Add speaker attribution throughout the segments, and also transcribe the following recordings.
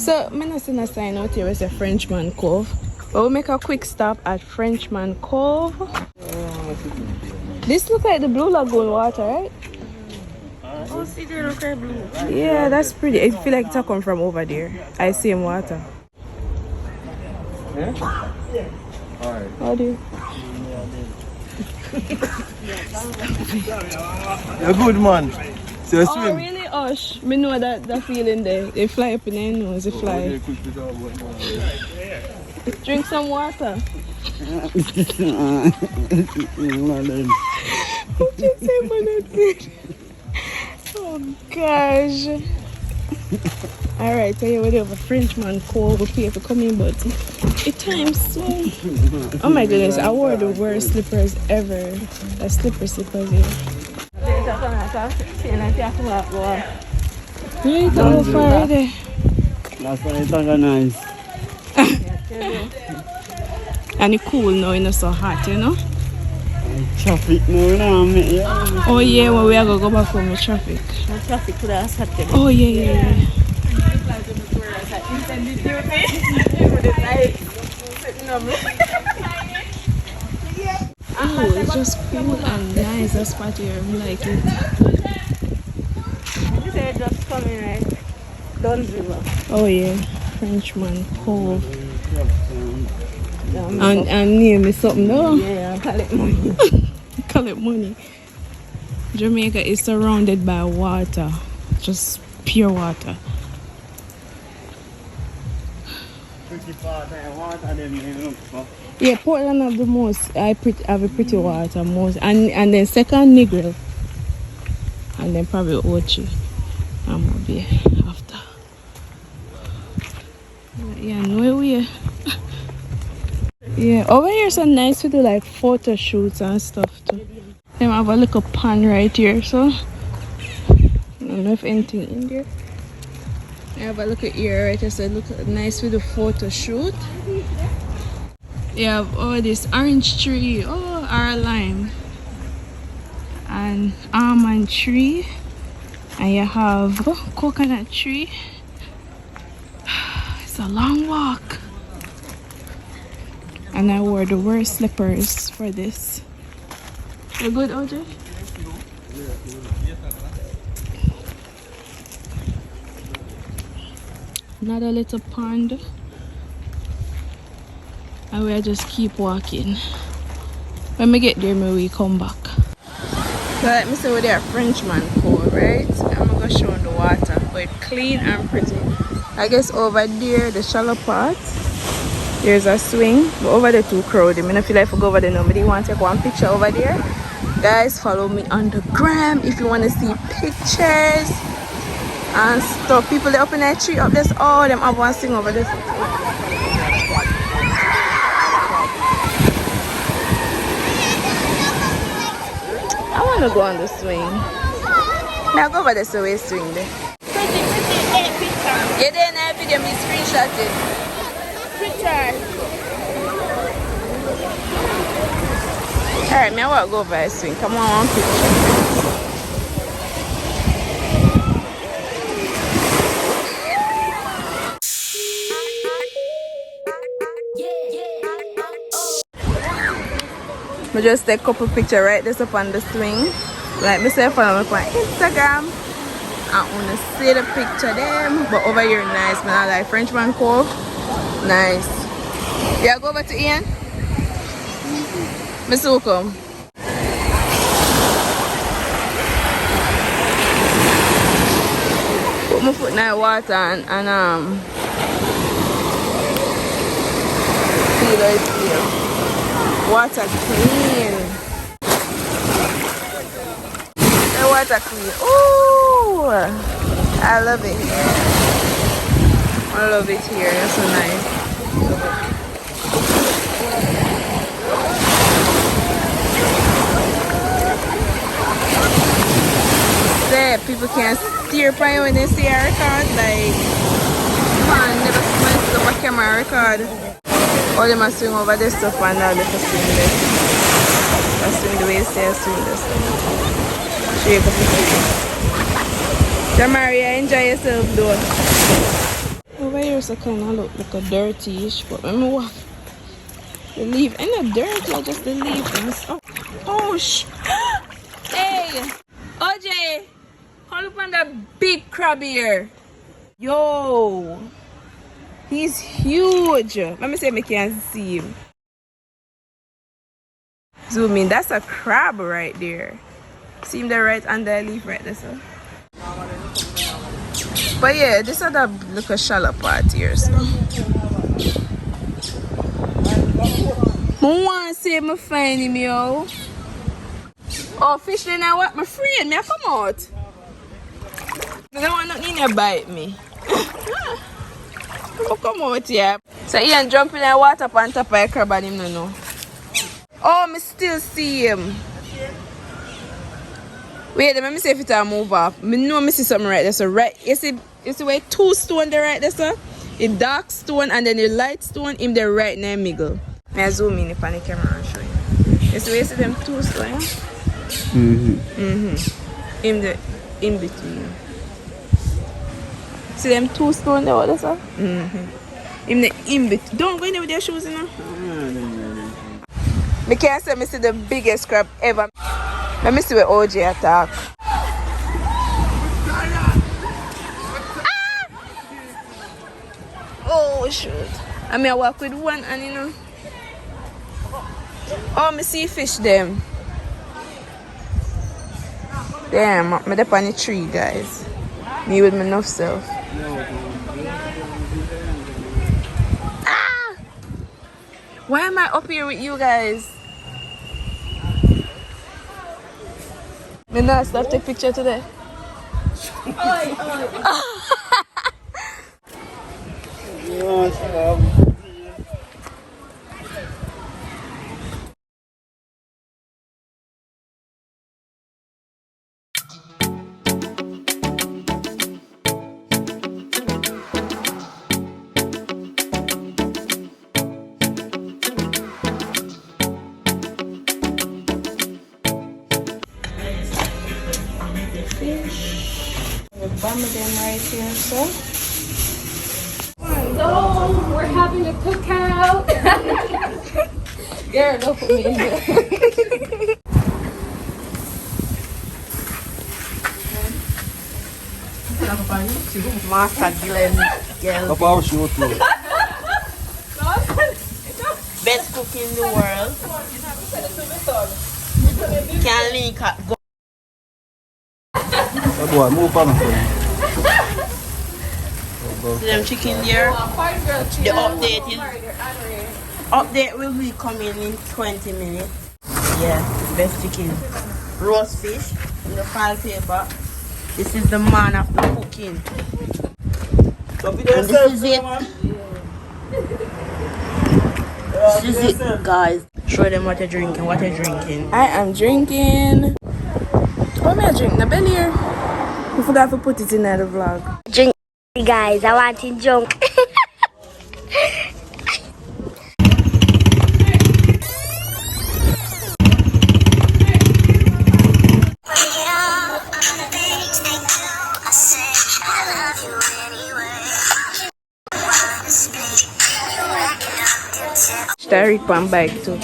Speaker 1: So, I'm not seeing a sign out here with a Frenchman Cove. But we'll make a quick stop at Frenchman Cove. This looks like the Blue Lagoon water, right?
Speaker 2: Oh, see, they look like blue.
Speaker 1: Yeah, that's pretty. I feel like it's come from over there. I see him water.
Speaker 3: Yeah? Alright.
Speaker 1: How do you?
Speaker 3: You're good, man. So you
Speaker 1: Oh,
Speaker 3: swim.
Speaker 1: really? Oh, me know that feeling there. They fly up in their nose, they fly. Drink some water. What you say, man? Oh, gosh. Alright, so you would have a Frenchman Cove. We pay for coming, but it times so. Oh my goodness, I wore the worst slippers ever. The slippers here. You ain't go far there.
Speaker 4: That's why it's organized.
Speaker 1: And it's cool now, it's not so hot, you know?
Speaker 4: Traffic now, you know, yeah.
Speaker 1: Oh yeah, well, we are going to go back from the traffic.
Speaker 2: The traffic could have started.
Speaker 1: Oh yeah. Oh, it's just cool and nice, that spot here, I like it.
Speaker 2: You say just coming right? Don't river.
Speaker 1: Oh yeah, Frenchman Cove. And name is something, no?
Speaker 2: Yeah, call it money.
Speaker 1: Call it money. Jamaica is surrounded by water, just pure water. Yeah, Portland have the most. Have a pretty water most, and then second Negril, and then probably Ochi. I'm gonna be after. Yeah, no way. Yeah, over here so nice to do like photo shoots and stuff too. Then I have a little pond right here, so I don't know if anything in there. I have a look at here right here, so it looks nice with the photo shoot. You have all this orange tree, oh, our lime, and almond tree, and you have coconut tree. It's a long walk. And I wore the worst slippers for this. You good, OJ? Another little pond. And we'll just keep walking. When we get there, we come back. So let me see where they are Frenchman Cove, right? I'm gonna show you the water, but it's clean and pretty. I guess over there, the shallow part, there's a swing, but over there too crowded. I don't feel like I go over there. Nobody want to take one picture over there. Guys, follow me on the gram if you want to see pictures and stuff. People they up in that tree up there, all them have one thing over there. I want to go on the swing. Now go over there so we swing there. Yeah, then I video me screenshot it. Picture. Alright, me I want to go over a swing. Come on, one picture. I just take a couple pictures right this up on the swing. Like myself follow me on Instagram. I want to see the picture them. But over here nice, man. I like Frenchman Cove. Nice. Yeah, go over to Ian. Miss Welcome. Put my foot in the water and feel it here. Water clean. The water clean. Ooh, I love it here. I love it here. That's so nice. There, people can't steer by when they see a record. Like, man, never smell the camera record. Or they must swing over this stuff and now they can swing this. I swing the way you say I swing this. Shake up the Maria, enjoy yourself though. Over over here so kind of look like a dirty-ish, but when me walk, the leaf ain't not dirty, I just the leaf. Oh hey, OJ, hold up on that big crab here. Yo, he's huge. Let me see if I can see him. Zoom in, that's a crab right there. See him there right under the leaf right there, sir. But yeah, this is the little shallow part here, so. I want to see me find him, yo. Oh, fish then I want my friend, me I come out. I don't want nothing to bite me. Oh, come out here. So he ain't jumping in the water on top of a crab and him no know. Oh, me still see him. Wait, let me see if it'll move off. Me know me see something right there. So right, you see where two stone there right there, sir? A dark stone and then a light stone in the right near middle. I zoom in upon the camera and show you. You see where you see them two stones? In between. See them two stones there, what that's sir? In between. Don't go in there with your shoes, you know. I can't say I see the biggest crab ever. Let me see where OJ attack. Ah! Oh shoot. I mean I walk with one and you know. Oh, me see fish them. Damn, I'm up on the tree, guys. Me with my enough self. Ah! Why am I up here with you guys? Me not stop take picture today. Bummer them right here, so.
Speaker 5: So we're having a cookout.
Speaker 1: Yeah, don't put me in here.
Speaker 2: Master Glenn.
Speaker 3: About show too.
Speaker 2: Best cook in the world. Can link up.
Speaker 3: That boy, move on.
Speaker 2: See them chicken there? The update will be coming in 20 minutes. Yeah, best chicken. Roast fish in the file paper. This is the man of the cooking. And this is it. This is it, guys. Show them what you're drinking. What you're drinking.
Speaker 1: I am drinking. What am I drinking? The belly here. I forgot to put it in the vlog.
Speaker 6: Drink, guys. I want to drink.
Speaker 1: Start pan bike too.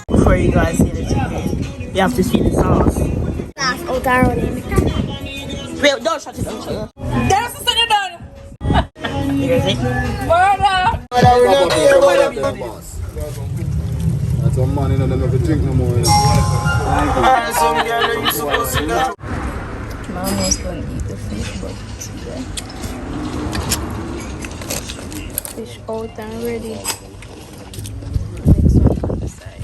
Speaker 2: Before you guys see the chicken, you have to see the sauce. Wait, don't shut it down.
Speaker 1: There's a study done.
Speaker 2: Here's it.
Speaker 1: Murder.
Speaker 3: That's a man in another drink no more.
Speaker 1: Mama's gonna eat the fish, but fish out and ready. Next one on the side.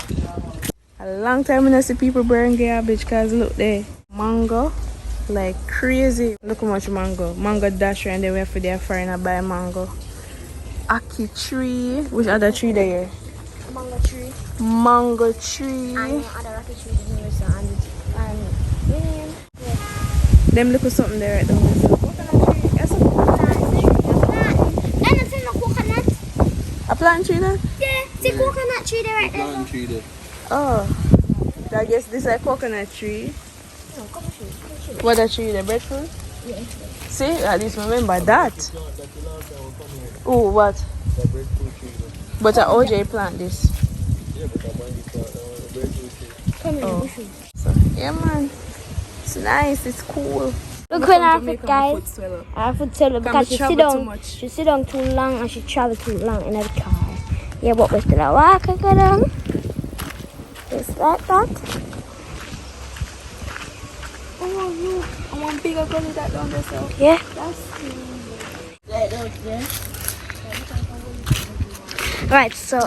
Speaker 1: A long time when I see people burn garbage, because look there. Mango. Like crazy. Look how much mango. Mango dash and then we have to their foreigner buy mango. Aki tree. Which other tree there?
Speaker 6: Mango tree.
Speaker 1: Mango tree.
Speaker 6: And other rocky trees in here, so and
Speaker 1: Them look at something there right down there. So coconut tree. That's a
Speaker 6: And it's in the coconut.
Speaker 1: a plant tree there?
Speaker 6: Yeah, it's a coconut tree there right there.
Speaker 3: Plant tree there.
Speaker 1: Oh. I guess this is a coconut tree.
Speaker 6: No, coconut tree.
Speaker 1: What a tree? The breadfruit?
Speaker 6: Yeah.
Speaker 1: See, at least remember that. Oh, what?
Speaker 3: The breadfruit tree there.
Speaker 1: But a OJ plant this.
Speaker 3: Yeah, but I mind the breadfruit tree.
Speaker 6: Come here,
Speaker 1: Oh. So, yeah, man. It's nice. It's cool.
Speaker 6: Look when I
Speaker 1: Jamaica,
Speaker 6: foot,
Speaker 1: my
Speaker 6: guys.
Speaker 1: foot swell up.
Speaker 6: I have to tell her
Speaker 1: Can
Speaker 6: because
Speaker 1: we
Speaker 6: she
Speaker 1: travel
Speaker 6: sit
Speaker 1: too
Speaker 6: down.
Speaker 1: much?
Speaker 6: She sit down too long and she travel too long in the car. Yeah, but we still walk and go down. Just like that.
Speaker 1: Oh, look. I want bigger gully that down there, so.
Speaker 6: Yeah.
Speaker 1: That's
Speaker 6: Right, so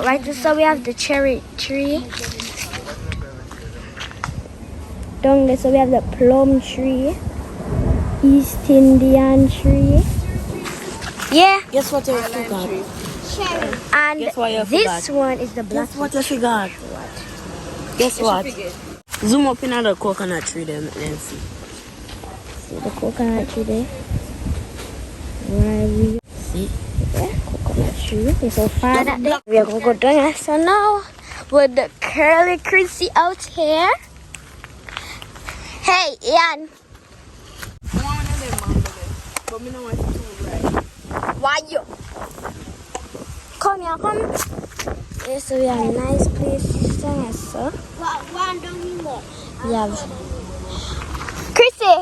Speaker 6: we have the cherry tree. Down there, so we have the plum tree. East Indian tree. Yeah.
Speaker 2: Guess what you
Speaker 1: lime
Speaker 2: forgot?
Speaker 1: tree.
Speaker 6: And
Speaker 2: Guess what you
Speaker 6: this
Speaker 2: forgot?
Speaker 6: one is the black.
Speaker 2: Guess what you forgot? Guess what? Zoom up in the coconut tree then see.
Speaker 6: See the coconut tree there? Where we
Speaker 2: See?
Speaker 6: yeah, coconut tree. It's so far that day. We are gonna go down there. So now with the curly Krissy out here. Hey, Ian.
Speaker 1: I want one of them mango there. But me know what to do right.
Speaker 6: Why you? Come here, come. Yes, so we have a nice place to stay, so. One down here. We have. Krissy!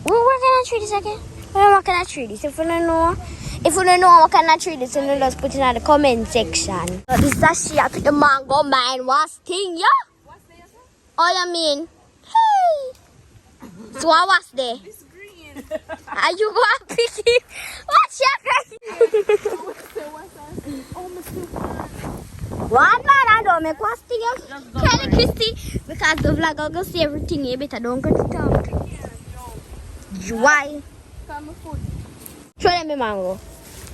Speaker 6: We're working on tree this again. We're working on tree this. If you don't know what kind of tree this, you just put it in the comment section. So this is a she at the mango mine. What's thing, yeah? Oh, you mean? Hey! So what's there?
Speaker 1: It's green.
Speaker 6: Are you going to pick it? What's your One man, I don't make what's thing, yeah? Tell the Krissy, because the vlog will go see everything, you better don't get it out. Why? Show them the mango.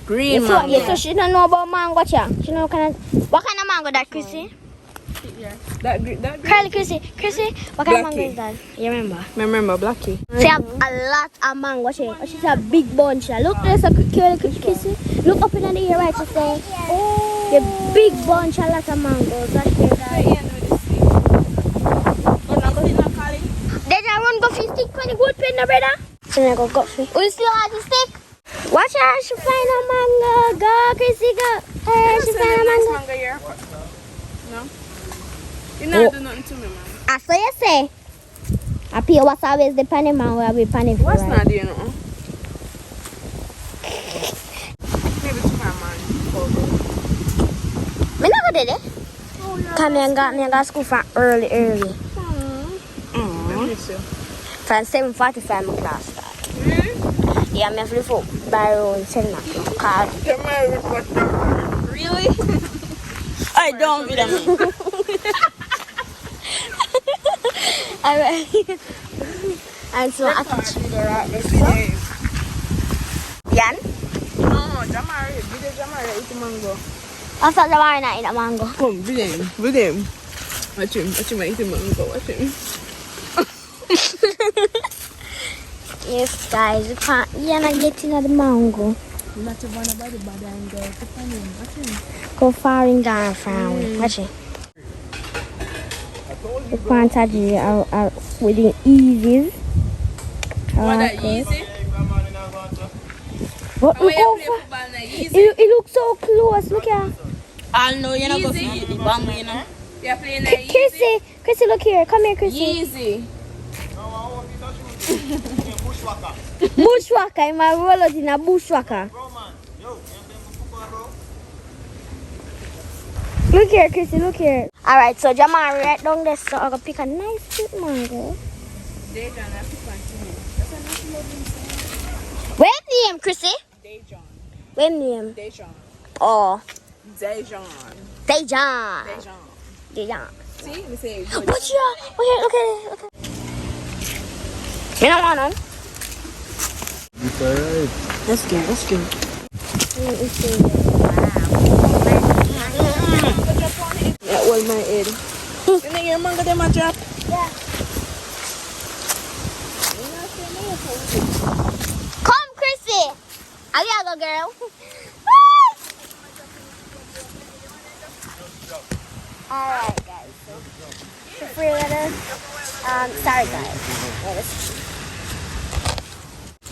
Speaker 2: Green
Speaker 6: So,
Speaker 2: mango.
Speaker 6: yeah, so she don't know about mango, cha. She know what kind of mango that, Krissy?
Speaker 1: That green.
Speaker 6: Curly Krissy, what kind of mango
Speaker 1: Blackie.
Speaker 6: is that? You remember?
Speaker 1: Remember, Blackie.
Speaker 6: She have a lot of mango. She's a big bunch. Look, there's a curly Krissy. Look up in the air, right? She say, oh, the big bunch, a lot of mangoes. That's here, guys. Then I run go fish stick for the good pen, brother. So I go fish. We still have the stick. Watch her, she find a mango. Go, Krissy, go. She find a mango.
Speaker 1: Here. No? You not do nothing to me, man.
Speaker 6: I saw you say. I pay what's always the penny mango. I be penny for
Speaker 1: What's
Speaker 6: right.
Speaker 1: not doing nothing? Maybe tomorrow morning.
Speaker 6: Me never did it. Come here and got school from early.
Speaker 1: Let me see.
Speaker 6: From 7:45 my class start. Yeah, me have to go by around 7 o'clock.
Speaker 1: Really?
Speaker 2: I don't get them.
Speaker 6: Alright. And so I teach. Yan?
Speaker 1: No, Jamari. Give the Jamari eat the mango.
Speaker 6: I thought the wine not eat a mango.
Speaker 1: Come, bring him. Watch him eat the mango. Watch him.
Speaker 6: Yes, guys, you can't. You're not getting the mango. Go far in down from. Watch it. The quantity are within easy.
Speaker 1: What that easy?
Speaker 6: What
Speaker 1: How
Speaker 6: look
Speaker 1: you play
Speaker 6: over?
Speaker 1: football now? Easy?
Speaker 6: It looks so close. Look here.
Speaker 2: I know you're not going to
Speaker 1: Easy.
Speaker 2: eat the bamboo, you know.
Speaker 1: You're playing that easy?
Speaker 6: Krissy, look here. Come here, Krissy.
Speaker 1: Easy.
Speaker 6: Bushwalker. I'm a roller in a bushwalker. Look here, Krissy. Look here. Alright, so Jamari right down there. So I'm going to pick a nice sweet mango.
Speaker 1: They done have to continue. That's a nice loving song.
Speaker 6: Where's the name, Krissy?
Speaker 1: Dejan.
Speaker 6: Where's the name?
Speaker 1: Dejan.
Speaker 6: Oh,
Speaker 1: Dejan.
Speaker 6: Dejan.
Speaker 1: Dejan.
Speaker 6: Dejan.
Speaker 1: See? We say good.
Speaker 6: What you? Look at it. Look at it. You don't want none?
Speaker 3: It's alright.
Speaker 2: Let's go.
Speaker 6: Let me see.
Speaker 1: That was my head. You think your mango them a drop?
Speaker 6: Yeah. I gotta go, girl. Alright, guys. So, the free letter. Sorry, guys.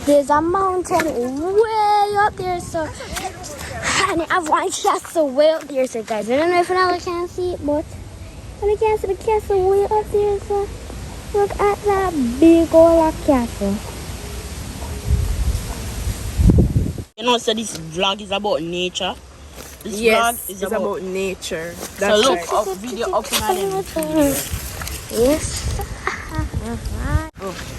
Speaker 6: There's a mountain way up there, so. And I have one castle way up there, so, guys. I don't know if anyone can see it, but. When I can see the castle way up there, so. Look at that big old castle.
Speaker 2: You know, so this vlog is about nature. This
Speaker 1: Yes,
Speaker 2: vlog is
Speaker 1: it's about nature.
Speaker 2: so
Speaker 1: That's
Speaker 2: look
Speaker 1: right.
Speaker 2: up video up in them.
Speaker 6: Yes.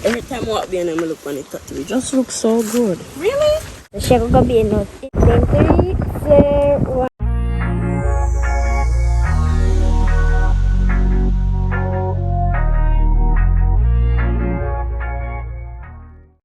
Speaker 2: Every time I walk there and I look on it, it just looks so good.
Speaker 1: Really?
Speaker 6: The shape gonna be in 3, 2, 1.